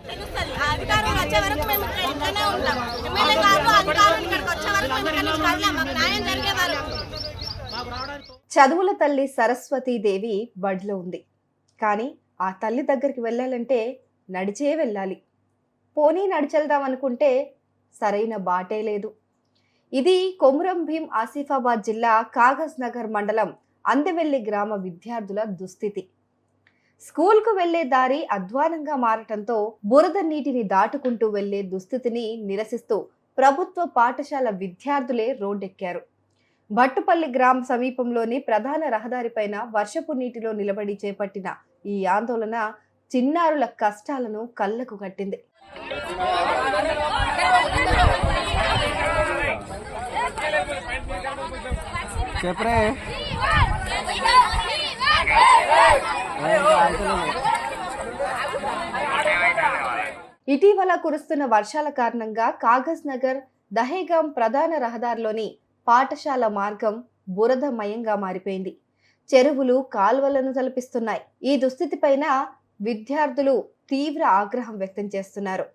తెలుస్తుంది. ఆ అధికారులు వచ్చే వరకు మేము ఇక్కడనే ఉంటాం. ఎమ్మెల్యే గారు అధికారులు ఇక్కడికి వచ్చే వరకు మేము ఇక్కడ నుంచి కదలం. మాకు న్యాయం జరిగే వరకు. చదువుల తల్లి సరస్వతీదేవి బడిలో ఉంది. కానీ ఆ తల్లి దగ్గరికి వెళ్ళాలంటే నడిచే వెళ్ళాలి. పోనీ నడిచెళ్దాం అనుకుంటే సరైన బాటే లేదు. ఇది కొమురం భీం ఆసిఫాబాద్ జిల్లా కాగజ్ నగర్ మండలం అందెవెల్లి గ్రామ విద్యార్థుల దుస్థితి. స్కూల్కు వెళ్లే దారి అధ్వానంగా మారటంతో బురద నీటిని దాటుకుంటూ వెళ్లే దుస్థితిని నిరసిస్తూ ప్రభుత్వ పాఠశాల విద్యార్థులే రోడ్డెక్కారు. భట్టుపల్లి గ్రామ సమీపంలోని ప్రధాన రహదారిపైన వర్షపు నీటిలో నిలబడి చేపట్టిన ఈ ఆందోళన చిన్నారుల కష్టాలను కళ్లకు కట్టింది. ఇటీవల కురుస్తున్న వర్షాల కారణంగా కాగజ్ నగర్ దహేగాం ప్రధాన రహదారిలోని పాఠశాల మార్గం బురదమయంగా మారిపోయింది. చెరువులు కాల్వలను తలపిస్తున్నాయి. ఈ దుస్థితి పైన విద్యార్థులు తీవ్ర ఆగ్రహం వ్యక్తం చేస్తున్నారు.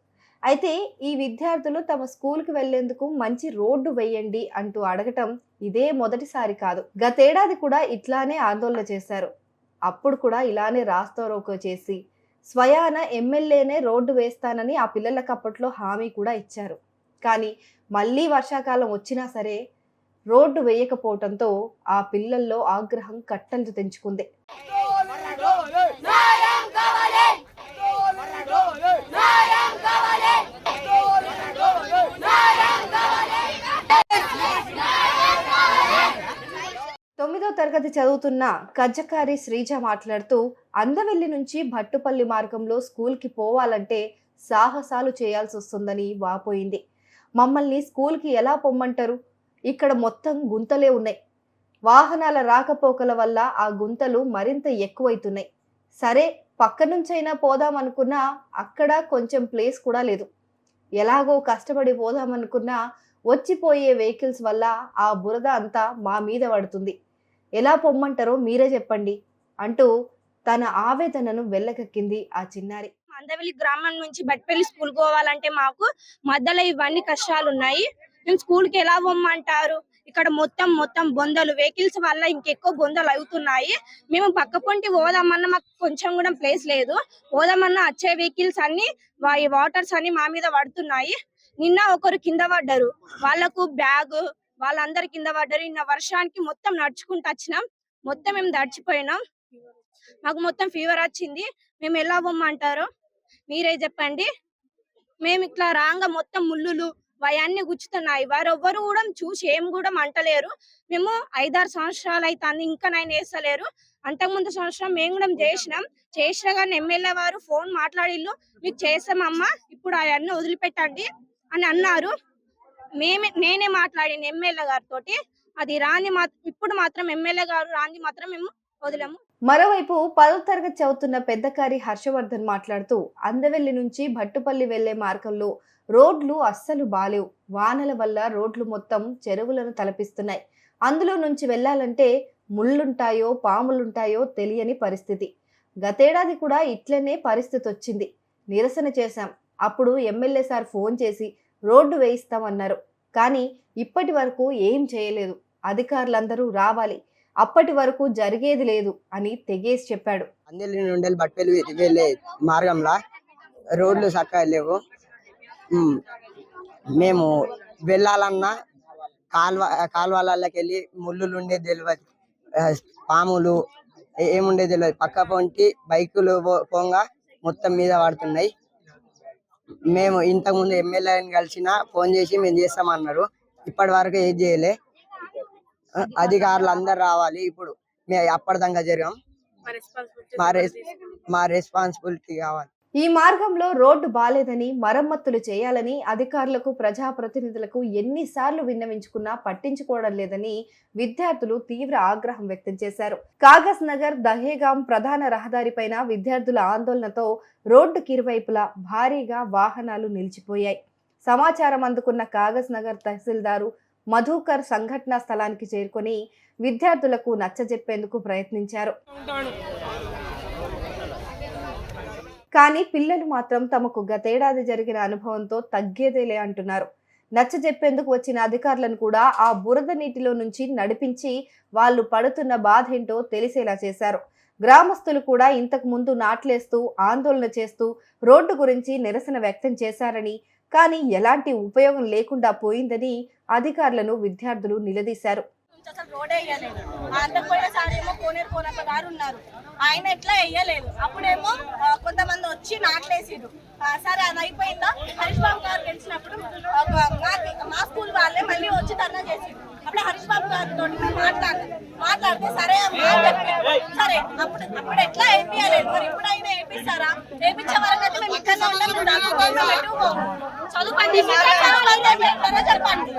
అయితే ఈ విద్యార్థులు తమ స్కూల్కి వెళ్లేందుకు మంచి రోడ్డు వేయండి అంటూ అడగటం ఇదే మొదటిసారి కాదు. గతేడాది కూడా ఇట్లానే ఆందోళన చేశారు. అప్పుడు కూడా ఇలానే రాస్తారోకో చేసి స్వయాన ఎమ్మెల్యేనే రోడ్డు వేస్తానని ఆ పిల్లలకు అప్పట్లో హామీ కూడా ఇచ్చారు. కానీ మళ్ళీ వర్షాకాలం వచ్చినా సరే రోడ్డు వేయకపోవడంతో ఆ పిల్లల్లో ఆగ్రహం కట్టలు తెంచుకుంది. తొమ్మిదో తరగతి చదువుతున్న కజ్జకారి శ్రీజ మాట్లాడుతూ, అందవెల్లి నుంచి భట్టుపల్లి మార్గంలో స్కూల్కి పోవాలంటే సాహసాలు చేయాల్సి వస్తుందని వాపోయింది. మమ్మల్ని స్కూల్కి ఎలా పొమ్మంటారు? ఇక్కడ మొత్తం గుంతలే ఉన్నాయి. వాహనాల రాకపోకల వల్ల ఆ గుంతలు మరింత ఎక్కువైతున్నాయి. సరే పక్క నుంచైనా పోదామనుకున్నా అక్కడ కొంచెం ప్లేస్ కూడా లేదు. ఎలాగో కష్టపడి పోదామనుకున్నా వచ్చిపోయే వెహికల్స్ వల్ల ఆ బురద అంతా మా మీద పడుతుంది. ఎలా పొమ్మంటారో మీరే చెప్పండి అంటూ తన ఆవేదనను వెళ్ళకెక్కింది ఆ చిన్నారి. అందవెల్లి గ్రామం నుంచి భట్పల్లి స్కూల్ పోవాలంటే మాకు మధ్యలో ఇవన్నీ కష్టాలు ఉన్నాయి. మేము స్కూల్కి ఎలా పొమ్మంటారు? ఇక్కడ మొత్తం బొందలు వెహికల్స్ వల్ల ఇంకెక్కువ బొందలు అవుతున్నాయి. మేము పక్క పొంటి పోదామన్నా మాకు కొంచెం కూడా ప్లేస్ లేదు. పోదామన్నా వచ్చే వెహికల్స్ అన్ని వాటర్స్ అన్ని మా మీద పడుతున్నాయి. నిన్న ఒకరు కింద పడ్డారు, వాళ్ళకు బ్యాగ్ వాళ్ళందరు కింద పడ్డారు. నిన్న వర్షానికి మొత్తం నడుచుకుంటూ వచ్చినాం. మొత్తం మేము తడిచిపోయినాం. మాకు మొత్తం ఫీవర్ వచ్చింది. మేము ఎలా పొమ్మంటారో మీరే చెప్పండి. మేము ఇట్లా రాంగా మొత్తం ముళ్ళులు అవన్నీ గుచ్చుతున్నాయి. వారెవ్వరు కూడా చూసి ఏం కూడా అంటలేరు. మేము 5-6 సంవత్సరాలు అవుతుంది, ఇంకా 9 వేస్తలేరు. అంతకుముందు సంవత్సరం మేము కూడా చేసినా కానీ ఎమ్మెల్యే వారు ఫోన్ మాట్లాడిల్లు, మీకు చేస్తామమ్మా ఇప్పుడు అవన్నీ వదిలిపెట్టండి అని అన్నారు. నేనే మాట్లాడిన ఎమ్మెల్యే గారితో. అది రాని ఇప్పుడు మాత్రం ఎమ్మెల్యే గారు రాని మాత్రం మేము వదిలేము. మరోవైపు 10వ తరగతి చదువుతున్న పెద్దకారి హర్షవర్ధన్ మాట్లాడుతూ, అందవెల్లి నుంచి భట్టుపల్లి వెళ్లే మార్గంలో రోడ్లు అస్సలు బాలేవు. వానల వల్ల రోడ్లు మొత్తం చెరువులను తలపిస్తున్నాయి. అందులో నుంచి వెళ్లాలంటే ముళ్ళుంటాయో పాములుంటాయో తెలియని పరిస్థితి. గతేడాది కూడా ఇట్లనే పరిస్థితి వచ్చింది. నిరసన చేశాం. అప్పుడు ఎమ్మెల్యే సార్ ఫోన్ చేసి రోడ్డు వేయిస్తామన్నారు. కానీ ఇప్పటి వరకు ఏం చేయలేదు. అధికారులందరూ రావాలి, అప్పటి వరకు జరిగేది లేదు అని తెగేసి చెప్పాడు. అందెల్లి నుండి భట్పల్లి వెళ్ళే మార్గంలో రోడ్లు చక్కగా లేవు. మేము వెళ్ళాలన్నా కాల్వలకి వెళ్ళి ముళ్ళులు ఉండేది తెలియదు, పాములు ఏముండేది తెలియదు. పక్క పొంటి బైకులు పోగా మొత్తం మీద పడుతున్నాయి. మేము ఇంతకుముందు ఎమ్మెల్యేని కలిసిన ఫోన్ చేసి మేము చేస్తామన్నారు. ఇప్పటి వరకు ఏది చేయలే. అధికారులు అందరు రావాలి. ఇప్పుడు మేము అప్పటిదాకా జరిగాం. మా రెస్పాన్సిబిలిటీ కావాలి. ఈ మార్గంలో రోడ్డు బాలేదని, మరమ్మతులు చేయాలని అధికారులకు ప్రజాప్రతినిధులకు ఎన్నిసార్లు విన్నవించుకున్నా పట్టించుకోవడం లేదని విద్యార్థులు తీవ్ర ఆగ్రహం వ్యక్తం చేశారు. కాగజ్ నగర్ దహేగాం ప్రధాన రహదారిపైన విద్యార్థుల ఆందోళనతో రోడ్డుకి ఇరువైపులా భారీగా వాహనాలు నిలిచిపోయాయి. సమాచారం అందుకున్న కాగజ్ నగర్ తహసీల్దారు మధుకర్ సంఘటనా స్థలానికి చేరుకొని విద్యార్థులకు నచ్చజెప్పేందుకు ప్రయత్నించారు. కానీ పిల్లలు మాత్రం తమకు గతేడాది జరిగిన అనుభవంతో తగ్గేదేలే అంటున్నారు. నచ్చజెప్పేందుకు వచ్చిన అధికారులను కూడా ఆ బురద నీటిలో నుంచి నడిపించి వాళ్ళు పడుతున్న బాధేంటో తెలిసేలా చేశారు. గ్రామస్తులు కూడా ఇంతకు ముందు నాట్లేస్తూ ఆందోళన చేస్తూ రోడ్డు గురించి నిరసన వ్యక్తం చేశారని, కానీ ఎలాంటి ఉపయోగం లేకుండా పోయిందని అధికారులను విద్యార్థులు నిలదీశారు. అసలు రోడ్ వేయలేదు. అంతకుపోయినసారేమో కోనేరు కోనప్ప గారు ఉన్నారు, ఆయన ఎట్లా వేయలేదు. అప్పుడేమో కొంతమంది వచ్చి నాట్లేసిరు. సరే అది అయిపోయిందా, హరీష్ బాబు గారు గెలిచినప్పుడు మా స్కూల్ వాళ్ళే మళ్ళీ వచ్చి ధర్నా చేసిరు. అప్పుడు హరీష్ బాబు గారితో మాట్లాడితే సరే సరే అప్పుడు ఎట్లా వేపియలేదు. మరి ఇప్పుడైనా వేపిస్తారా? వేపించే వరకు అయితే మేము ఇక్కడ చదువుకోండి, చెప్పండి.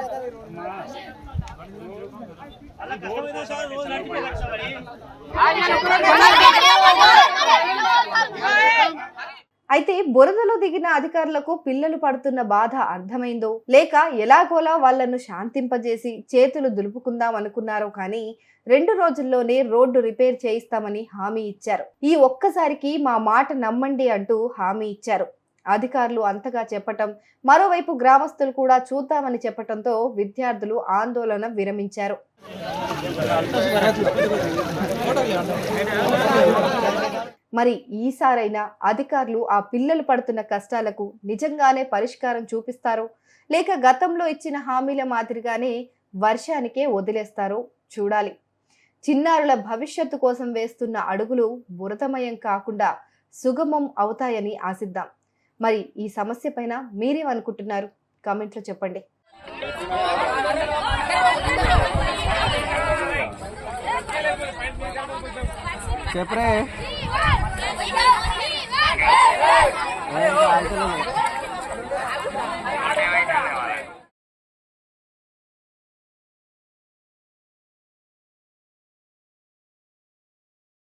అయితే బురదలో దిగిన అధికారులకు పిల్లలు పడుతున్న బాధ అర్థమైందో లేక ఎలాగోలా వాళ్లను శాంతింపజేసి చేతులు దులుపుకుందాం అనుకున్నారో కానీ 2 రోజుల్లోనే రోడ్డు రిపేర్ చేయిస్తామని హామీ ఇచ్చారు. ఈ ఒక్కసారికి మా మాట నమ్మండి అంటూ హామీ ఇచ్చారు. అధికారులు అంతగా చెప్పటం, మరోవైపు గ్రామస్తులు కూడా చూద్దామని చెప్పటంతో విద్యార్థులు ఆందోళన విరమించారు. మరి ఈసారైనా అధికారులు ఆ పిల్లలు పడుతున్న కష్టాలకు నిజంగానే పరిష్కారం చూపిస్తారో లేక గతంలో ఇచ్చిన హామీల మాదిరిగానే వర్షానికే వదిలేస్తారో చూడాలి. చిన్నారుల భవిష్యత్తు కోసం వేస్తున్న అడుగులు బురదమయం కాకుండా సుగమం అవుతాయని ఆశిద్దాం. మరి ఈ సమస్య పైన మీరేమనుకుంటున్నారు? కామెంట్లో చెప్పండి. చెప్పరే